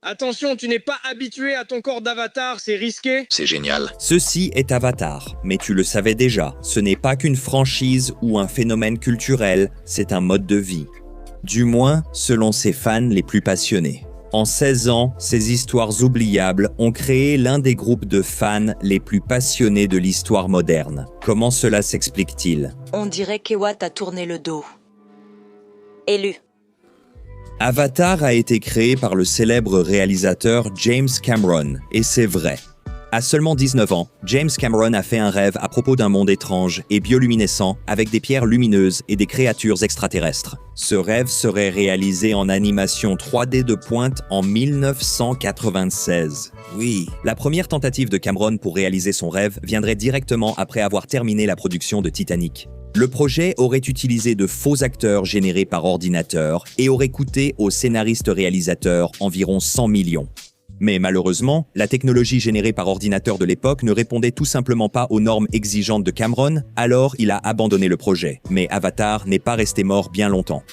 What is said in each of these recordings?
Attention, tu n'es pas habitué à ton corps d'avatar, c'est risqué. C'est génial. Ceci est Avatar, mais tu le savais déjà, ce n'est pas qu'une franchise ou un phénomène culturel, c'est un mode de vie. Du moins, selon ses fans les plus passionnés. En 16 ans, ces histoires oubliables ont créé l'un des groupes de fans les plus passionnés de l'histoire moderne. Comment cela s'explique-t-il? On dirait qu'Ewa t'a tourné le dos. Élu. Avatar a été créé par le célèbre réalisateur James Cameron, et c'est vrai. À seulement 19 ans, James Cameron a fait un rêve à propos d'un monde étrange et bioluminescent avec des pierres lumineuses et des créatures extraterrestres. Ce rêve serait réalisé en animation 3D de pointe en 1996. Oui, la première tentative de Cameron pour réaliser son rêve viendrait directement après avoir terminé la production de Titanic. Le projet aurait utilisé de faux acteurs générés par ordinateur et aurait coûté au scénariste-réalisateur environ 100 millions. Mais malheureusement, la technologie générée par ordinateur de l'époque ne répondait tout simplement pas aux normes exigeantes de Cameron, alors il a abandonné le projet. Mais Avatar n'est pas resté mort bien longtemps.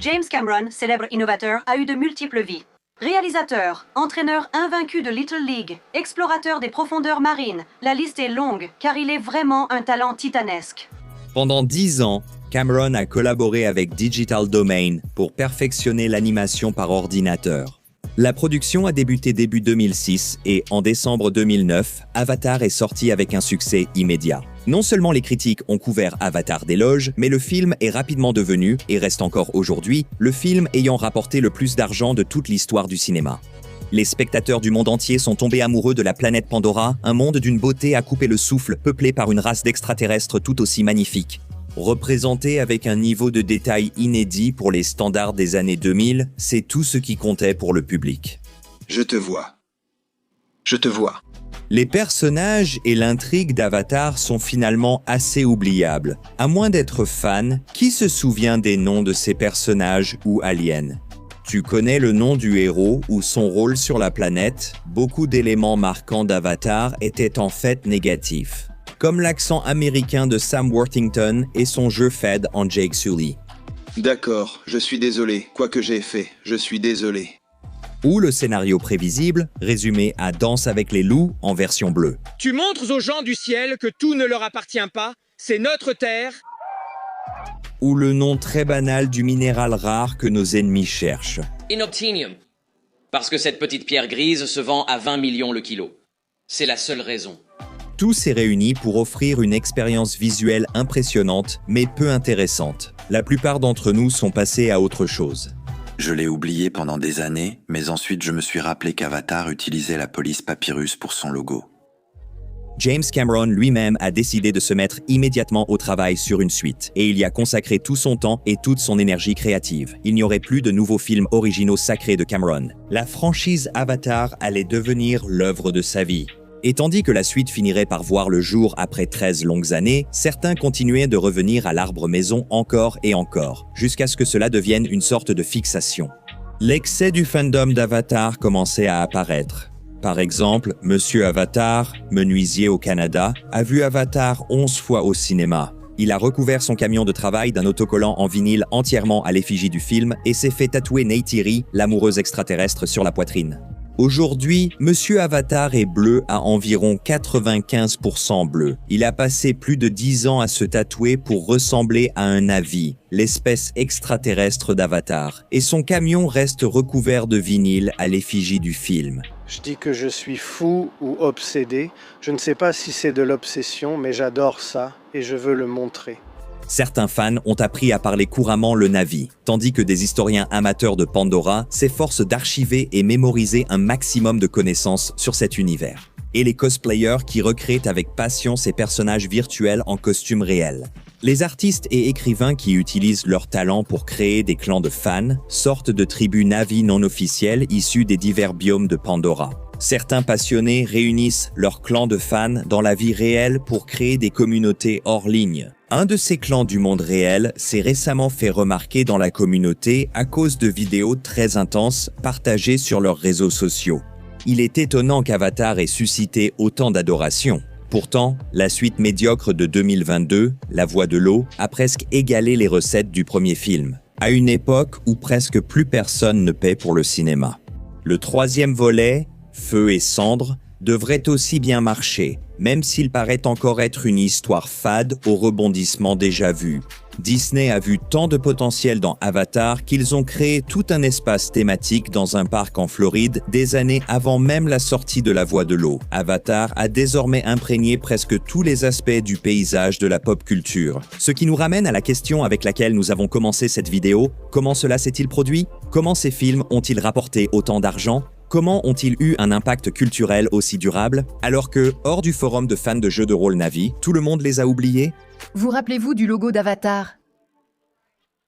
James Cameron, célèbre innovateur, a eu de multiples vies. Réalisateur, entraîneur invaincu de Little League, explorateur des profondeurs marines, la liste est longue car il est vraiment un talent titanesque. Pendant 10 ans, Cameron a collaboré avec Digital Domain pour perfectionner l'animation par ordinateur. La production a débuté début 2006 et en décembre 2009, Avatar est sorti avec un succès immédiat. Non seulement les critiques ont couvert Avatar d'éloges, mais le film est rapidement devenu, et reste encore aujourd'hui, le film ayant rapporté le plus d'argent de toute l'histoire du cinéma. Les spectateurs du monde entier sont tombés amoureux de la planète Pandora, un monde d'une beauté à couper le souffle, peuplé par une race d'extraterrestres tout aussi magnifique. Représenté avec un niveau de détail inédit pour les standards des années 2000, c'est tout ce qui comptait pour le public. Je te vois. Je te vois. Les personnages et l'intrigue d'Avatar sont finalement assez oubliables. À moins d'être fan, qui se souvient des noms de ces personnages ou aliens? Tu connais le nom du héros ou son rôle sur la planète? Beaucoup d'éléments marquants d'Avatar étaient en fait négatifs, comme l'accent américain de Sam Worthington et son jeu Fed en Jake Sully. D'accord, je suis désolé. Quoi que j'ai fait, je suis désolé. Ou le scénario prévisible, résumé à Danse avec les loups en version bleue. Tu montres aux gens du ciel que tout ne leur appartient pas, c'est notre terre. Ou le nom très banal du minéral rare que nos ennemis cherchent. Inobtinium. Parce que cette petite pierre grise se vend à 20 millions le kilo. C'est la seule raison. Tout s'est réuni pour offrir une expérience visuelle impressionnante, mais peu intéressante. La plupart d'entre nous sont passés à autre chose. Je l'ai oublié pendant des années, mais ensuite je me suis rappelé qu'Avatar utilisait la police Papyrus pour son logo. James Cameron lui-même a décidé de se mettre immédiatement au travail sur une suite, et il y a consacré tout son temps et toute son énergie créative. Il n'y aurait plus de nouveaux films originaux sacrés de Cameron. La franchise Avatar allait devenir l'œuvre de sa vie. Et tandis que la suite finirait par voir le jour après 13 longues années, certains continuaient de revenir à l'arbre maison encore et encore, jusqu'à ce que cela devienne une sorte de fixation. L'excès du fandom d'Avatar commençait à apparaître. Par exemple, Monsieur Avatar, menuisier au Canada, a vu Avatar 11 fois au cinéma. Il a recouvert son camion de travail d'un autocollant en vinyle entièrement à l'effigie du film et s'est fait tatouer Neytiri, l'amoureuse extraterrestre, sur la poitrine. Aujourd'hui, Monsieur Avatar est bleu à environ 95% bleu. Il a passé plus de 10 ans à se tatouer pour ressembler à un Na'vi, l'espèce extraterrestre d'Avatar. Et son camion reste recouvert de vinyle à l'effigie du film. Je dis que je suis fou ou obsédé. Je ne sais pas si c'est de l'obsession, mais j'adore ça et je veux le montrer. Certains fans ont appris à parler couramment le Na'vi, tandis que des historiens amateurs de Pandora s'efforcent d'archiver et mémoriser un maximum de connaissances sur cet univers. Et les cosplayers qui recréent avec passion ces personnages virtuels en costumes réels. Les artistes et écrivains qui utilisent leur talent pour créer des clans de fans, sortent de tribus Na'vi non officielles issues des divers biomes de Pandora. Certains passionnés réunissent leurs clans de fans dans la vie réelle pour créer des communautés hors ligne. Un de ces clans du monde réel s'est récemment fait remarquer dans la communauté à cause de vidéos très intenses partagées sur leurs réseaux sociaux. Il est étonnant qu'Avatar ait suscité autant d'adoration. Pourtant, la suite médiocre de 2022, La Voix de l'eau, a presque égalé les recettes du premier film, à une époque où presque plus personne ne paie pour le cinéma. Le troisième volet, Feu et Cendres, devrait aussi bien marcher, même s'il paraît encore être une histoire fade aux rebondissements déjà vus. Disney a vu tant de potentiel dans Avatar qu'ils ont créé tout un espace thématique dans un parc en Floride des années avant même la sortie de La Voix de l'eau. Avatar a désormais imprégné presque tous les aspects du paysage de la pop culture. Ce qui nous ramène à la question avec laquelle nous avons commencé cette vidéo, comment cela s'est-il produit? Comment ces films ont-ils rapporté autant d'argent? Comment ont-ils eu un impact culturel aussi durable, alors que, hors du forum de fans de jeux de rôle Navi, tout le monde les a oubliés? Vous rappelez-vous du logo d'Avatar?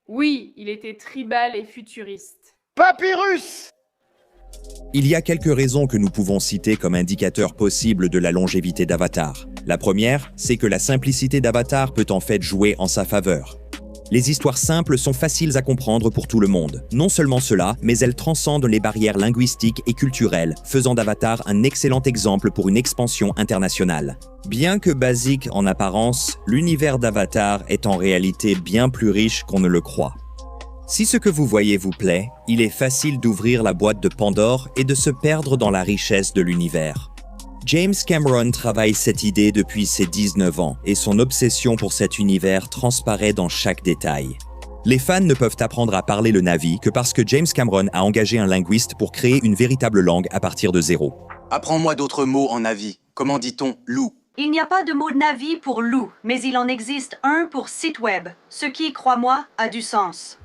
Oui, il était tribal et futuriste. Papyrus! Il y a quelques raisons que nous pouvons citer comme indicateurs possibles de la longévité d'Avatar. La première, c'est que la simplicité d'Avatar peut en fait jouer en sa faveur. Les histoires simples sont faciles à comprendre pour tout le monde. Non seulement cela, mais elles transcendent les barrières linguistiques et culturelles, faisant d'Avatar un excellent exemple pour une expansion internationale. Bien que basique en apparence, l'univers d'Avatar est en réalité bien plus riche qu'on ne le croit. Si ce que vous voyez vous plaît, il est facile d'ouvrir la boîte de Pandore et de se perdre dans la richesse de l'univers. James Cameron travaille cette idée depuis ses 19 ans et son obsession pour cet univers transparaît dans chaque détail. Les fans ne peuvent apprendre à parler le Navi que parce que James Cameron a engagé un linguiste pour créer une véritable langue à partir de zéro. Apprends-moi d'autres mots en Navi. Comment dit-on loup? Il n'y a pas de mot Navi pour loup, mais il en existe un pour site web, ce qui, crois-moi, a du sens.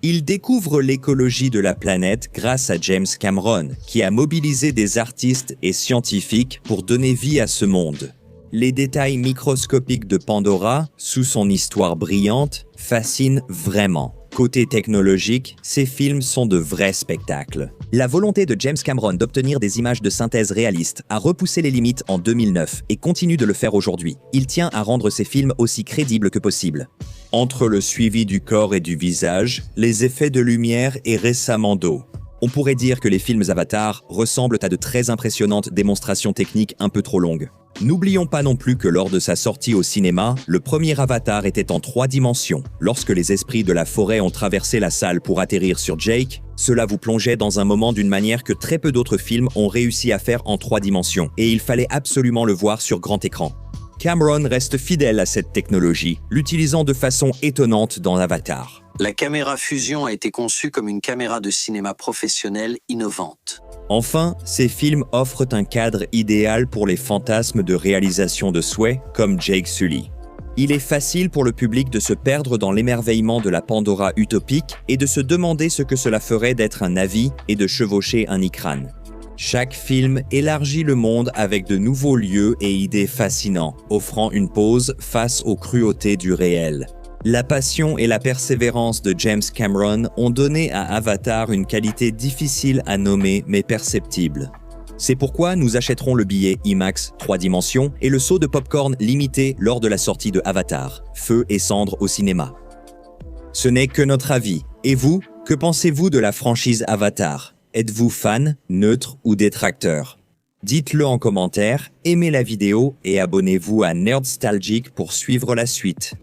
Il découvre l'écologie de la planète grâce à James Cameron, qui a mobilisé des artistes et scientifiques pour donner vie à ce monde. Les détails microscopiques de Pandora, sous son histoire brillante, fascinent vraiment. Côté technologique, ces films sont de vrais spectacles. La volonté de James Cameron d'obtenir des images de synthèse réalistes a repoussé les limites en 2009 et continue de le faire aujourd'hui. Il tient à rendre ses films aussi crédibles que possible. Entre le suivi du corps et du visage, les effets de lumière et récemment d'eau. On pourrait dire que les films Avatar ressemblent à de très impressionnantes démonstrations techniques un peu trop longues. N'oublions pas non plus que lors de sa sortie au cinéma, le premier Avatar était en 3 dimensions. Lorsque les esprits de la forêt ont traversé la salle pour atterrir sur Jake, cela vous plongeait dans un moment d'une manière que très peu d'autres films ont réussi à faire en 3 dimensions, et il fallait absolument le voir sur grand écran. Cameron reste fidèle à cette technologie, l'utilisant de façon étonnante dans Avatar. La caméra fusion a été conçue comme une caméra de cinéma professionnelle innovante. Enfin, ces films offrent un cadre idéal pour les fantasmes de réalisation de souhaits comme Jake Sully. Il est facile pour le public de se perdre dans l'émerveillement de la Pandora utopique et de se demander ce que cela ferait d'être un Navi et de chevaucher un Ikran. Chaque film élargit le monde avec de nouveaux lieux et idées fascinants, offrant une pause face aux cruautés du réel. La passion et la persévérance de James Cameron ont donné à Avatar une qualité difficile à nommer mais perceptible. C'est pourquoi nous achèterons le billet IMAX 3 dimensions et le seau de popcorn limité lors de la sortie de Avatar, Feu et Cendres au cinéma. Ce n'est que notre avis. Et vous, que pensez-vous de la franchise Avatar ? Êtes-vous fan, neutre ou détracteur? Dites-le en commentaire, aimez la vidéo et abonnez-vous à Nerdstalgic pour suivre la suite.